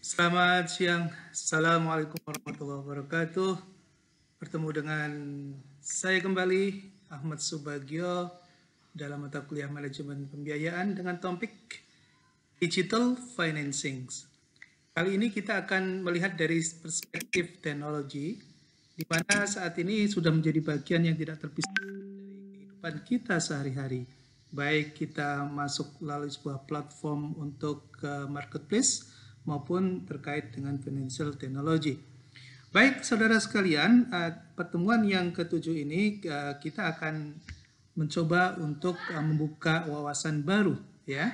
Selamat siang, Assalamualaikum warahmatullahi wabarakatuh. Bertemu dengan saya kembali, Ahmad Subagio, dalam mata kuliah manajemen pembiayaan dengan topik Digital Financing. Kali ini kita akan melihat dari perspektif teknologi, di mana saat ini sudah menjadi bagian yang tidak terpisah dari kehidupan kita sehari-hari. Baik kita masuk melalui sebuah platform untuk marketplace maupun terkait dengan financial technology. Baik, saudara sekalian, pertemuan yang ketujuh ini kita akan mencoba untuk membuka wawasan baru, ya.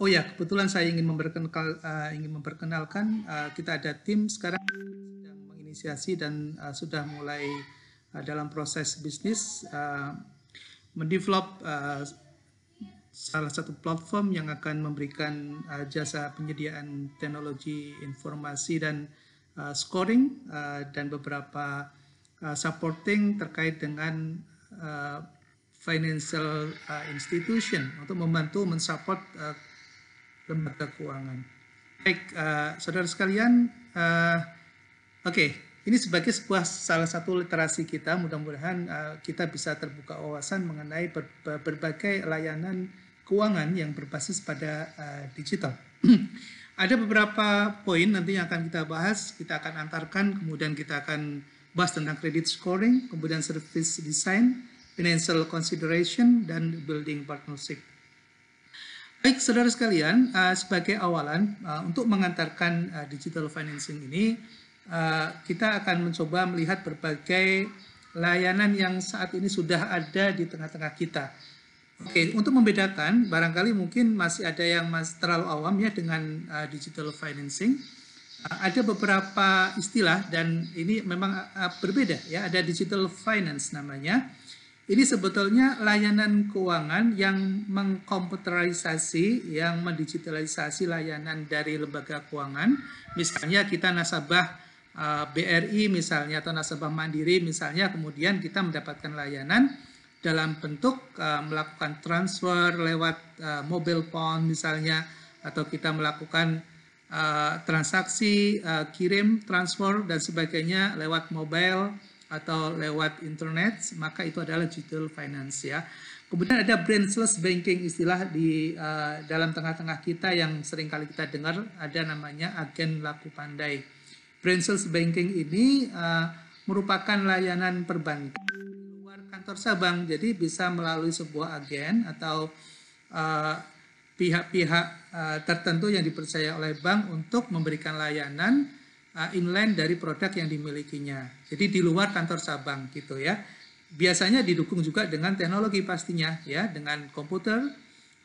Oh ya, kebetulan saya ingin memperkenalkan kita ada tim sekarang sedang menginisiasi dan sudah mulai dalam proses bisnis mendevelop salah satu platform yang akan memberikan jasa penyediaan teknologi informasi dan scoring dan beberapa supporting terkait dengan financial institution untuk membantu mensupport lembaga keuangan. Baik, saudara sekalian, oke. Ini sebagai salah satu literasi kita, mudah-mudahan kita bisa terbuka wawasan mengenai berbagai layanan keuangan yang berbasis pada digital. Ada beberapa poin nanti yang akan kita bahas, kita akan antarkan, kemudian kita akan bahas tentang credit scoring, kemudian service design, financial consideration, dan building partnership. Baik, saudara sekalian, sebagai awalan untuk mengantarkan digital financing ini, kita akan mencoba melihat berbagai layanan yang saat ini sudah ada di tengah-tengah kita. Oke, untuk membedakan, barangkali mungkin masih ada yang terlalu awam ya dengan digital financing. Ada beberapa istilah dan ini memang berbeda ya. Ada digital finance namanya. Ini sebetulnya layanan keuangan yang mengkomputerisasi, yang mendigitalisasi layanan dari lembaga keuangan. Misalnya kita nasabah BRI misalnya atau nasabah Mandiri misalnya, kemudian kita mendapatkan layanan dalam bentuk melakukan transfer lewat mobile phone misalnya, atau kita melakukan transaksi kirim, transfer dan sebagainya lewat mobile atau lewat internet, maka itu adalah digital finance ya. Kemudian ada branchless banking, istilah di dalam tengah-tengah kita yang seringkali kita dengar, ada namanya agen laku pandai. Branchless banking ini merupakan layanan perbankan di luar kantor cabang, jadi bisa melalui sebuah agen atau pihak-pihak tertentu yang dipercaya oleh bank untuk memberikan layanan inline dari produk yang dimilikinya. Jadi di luar kantor cabang gitu ya. Biasanya didukung juga dengan teknologi pastinya ya, dengan komputer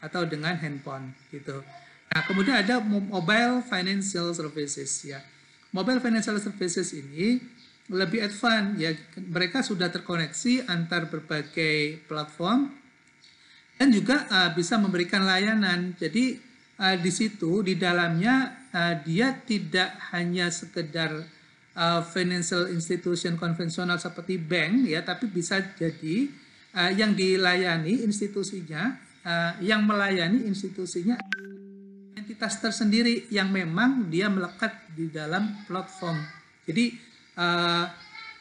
atau dengan handphone gitu. Nah, kemudian ada mobile financial services ya. Mobile financial services ini lebih advance ya, mereka sudah terkoneksi antar berbagai platform dan juga bisa memberikan layanan. Jadi di situ di dalamnya dia tidak hanya sekedar financial institution konvensional seperti bank ya, tapi bisa jadi yang dilayani institusinya, yang melayani institusinya entitas tersendiri yang memang dia melekat di dalam platform. Jadi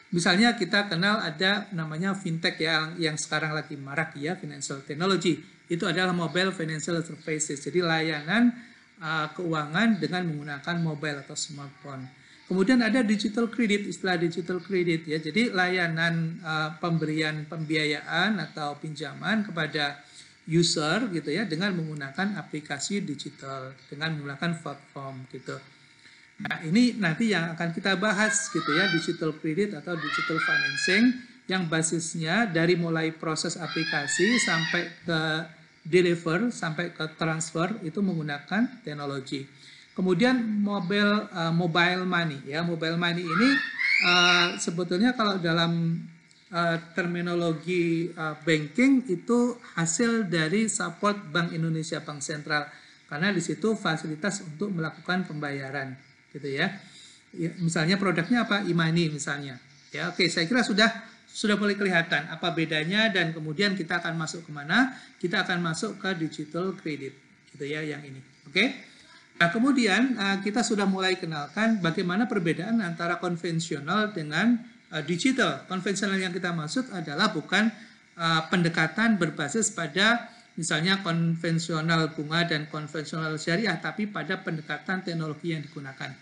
misalnya kita kenal ada namanya fintech yang sekarang lagi marak ya, financial technology. Itu adalah mobile financial services. Jadi layanan keuangan dengan menggunakan mobile atau smartphone. Kemudian ada digital credit, istilah digital credit ya. Jadi layanan pemberian pembiayaan atau pinjaman kepada user gitu ya dengan menggunakan aplikasi digital, dengan menggunakan platform gitu. Nah, ini nanti yang akan kita bahas gitu ya, digital credit atau digital financing yang basisnya dari mulai proses aplikasi sampai ke deliver, sampai ke transfer itu menggunakan teknologi. Kemudian mobile money ya, mobile money ini sebetulnya kalau dalam terminologi banking itu hasil dari support Bank Indonesia, Bank Sentral, karena di situ fasilitas untuk melakukan pembayaran gitu ya. Misalnya produknya apa? E-money misalnya. Ya, oke, saya kira sudah mulai kelihatan apa bedanya, dan kemudian kita akan masuk kemana? Kita akan masuk ke digital credit gitu ya, yang ini. Oke. Nah, kemudian kita sudah mulai kenalkan bagaimana perbedaan antara konvensional dengan digital. Konvensional yang kita maksud adalah bukan pendekatan berbasis pada misalnya konvensional bunga dan konvensional syariah, tapi pada pendekatan teknologi yang digunakan.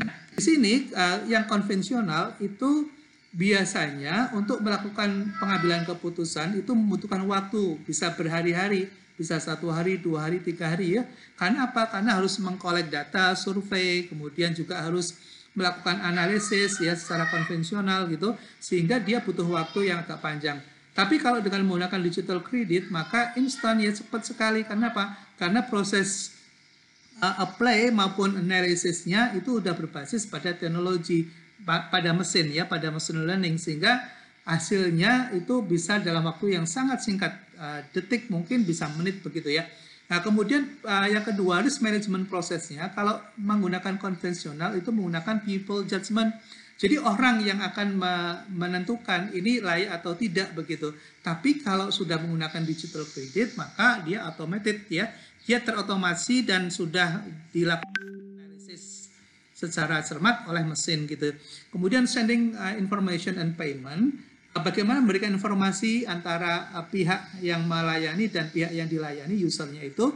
Nah, di sini yang konvensional itu biasanya untuk melakukan pengambilan keputusan itu membutuhkan waktu, bisa berhari-hari, bisa 1 hari, 2 hari, 3 hari ya. Karena apa? Karena harus mengkolek data, survei, kemudian juga harus melakukan analisis ya secara konvensional gitu, sehingga dia butuh waktu yang agak panjang. Tapi kalau dengan menggunakan digital credit maka instan ya, cepat sekali. Karena apa? Karena proses apply maupun analisisnya itu udah berbasis pada teknologi, pada mesin ya, pada machine learning, sehingga hasilnya itu bisa dalam waktu yang sangat singkat, detik mungkin bisa menit begitu ya. Nah, kemudian yang kedua, risk management prosesnya kalau menggunakan konvensional itu menggunakan people judgment. Jadi orang yang akan menentukan ini layak atau tidak begitu. Tapi kalau sudah menggunakan digital credit maka dia automated ya, dia terotomasi dan sudah dilakukan analisis secara cermat oleh mesin gitu. Kemudian sending information and payment, bagaimana memberikan informasi antara pihak yang melayani dan pihak yang dilayani, usernya itu.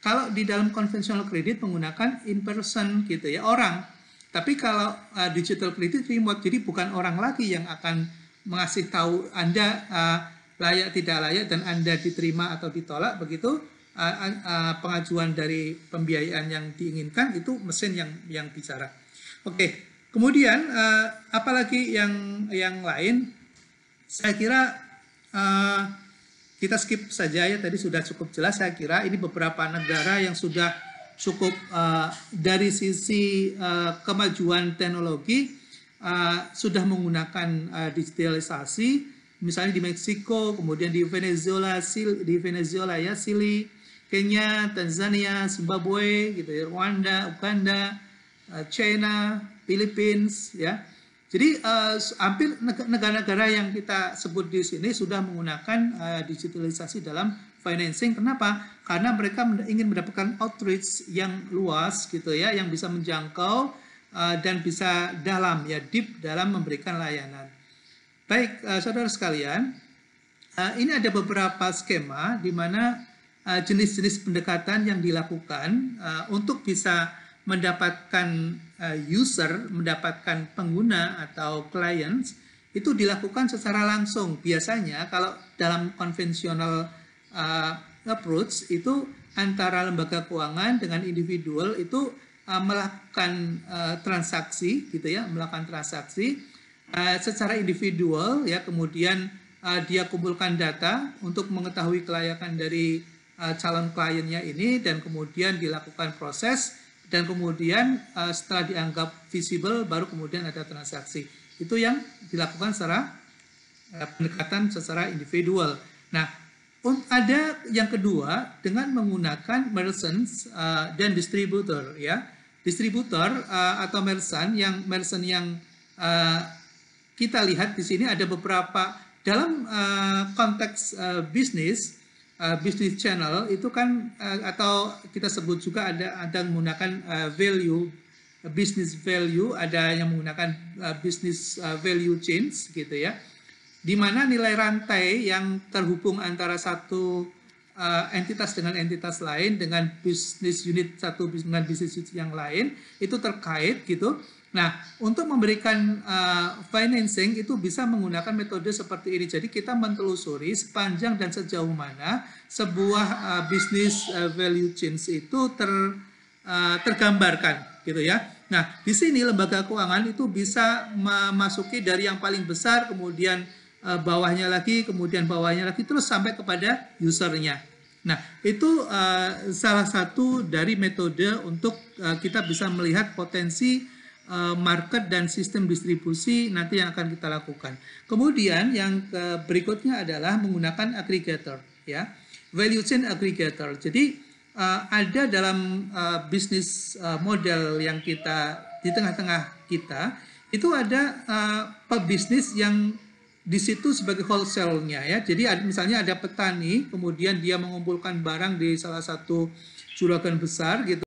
Kalau di dalam konvensional kredit menggunakan in person gitu ya, orang. Tapi kalau digital credit remote, jadi bukan orang lagi yang akan mengasih tahu Anda layak tidak layak dan Anda diterima atau ditolak begitu. Pengajuan dari pembiayaan yang diinginkan itu mesin yang bicara. Oke, kemudian apalagi yang lain? Saya kira kita skip saja ya, tadi sudah cukup jelas saya kira. Ini beberapa negara yang sudah cukup dari sisi kemajuan teknologi sudah menggunakan digitalisasi, misalnya di Meksiko, kemudian di Venezuela ya, Chili, Kenya, Tanzania, Zimbabwe, gitu ya, Rwanda, Uganda, China, Philippines ya. Jadi hampir negara-negara yang kita sebut di sini sudah menggunakan digitalisasi dalam financing. Kenapa? Karena mereka ingin mendapatkan outreach yang luas gitu ya, yang bisa menjangkau dan bisa dalam ya, deep dalam memberikan layanan. Baik, saudara sekalian, ini ada beberapa skema di mana jenis-jenis pendekatan yang dilakukan untuk bisa mendapatkan user, mendapatkan pengguna atau clients, itu dilakukan secara langsung. Biasanya kalau dalam konvensional approach itu antara lembaga keuangan dengan individual itu melakukan transaksi gitu ya, melakukan transaksi secara individual ya, kemudian dia kumpulkan data untuk mengetahui kelayakan dari calon kliennya ini, dan kemudian dilakukan proses, dan kemudian setelah dianggap visible baru kemudian ada transaksi. Itu yang dilakukan secara pendekatan secara individual. Nah, ada yang kedua dengan menggunakan merchants dan distributor ya. Distributor atau merchant yang kita lihat di sini ada beberapa dalam konteks bisnis channel itu kan atau kita sebut juga ada menggunakan value, business value, ada yang menggunakan business value chains gitu ya, di mana nilai rantai yang terhubung antara satu entitas dengan entitas lain, dengan bisnis unit satu dengan bisnis unit yang lain itu terkait gitu. Nah, untuk memberikan financing itu bisa menggunakan metode seperti ini. Jadi kita mentelusuri sepanjang dan sejauh mana sebuah bisnis value chains itu tergambarkan gitu ya. Nah, di sini lembaga keuangan itu bisa memasuki dari yang paling besar, kemudian bawahnya lagi, kemudian bawahnya lagi, terus sampai kepada usernya. Nah, itu salah satu dari metode untuk kita bisa melihat potensi market dan sistem distribusi nanti yang akan kita lakukan. Kemudian yang berikutnya adalah menggunakan aggregator ya, value chain aggregator. Jadi ada dalam bisnis model yang kita di tengah-tengah kita itu ada pebisnis yang di situ sebagai wholesale-nya ya. Jadi misalnya ada petani, kemudian dia mengumpulkan barang di salah satu juragan besar gitu.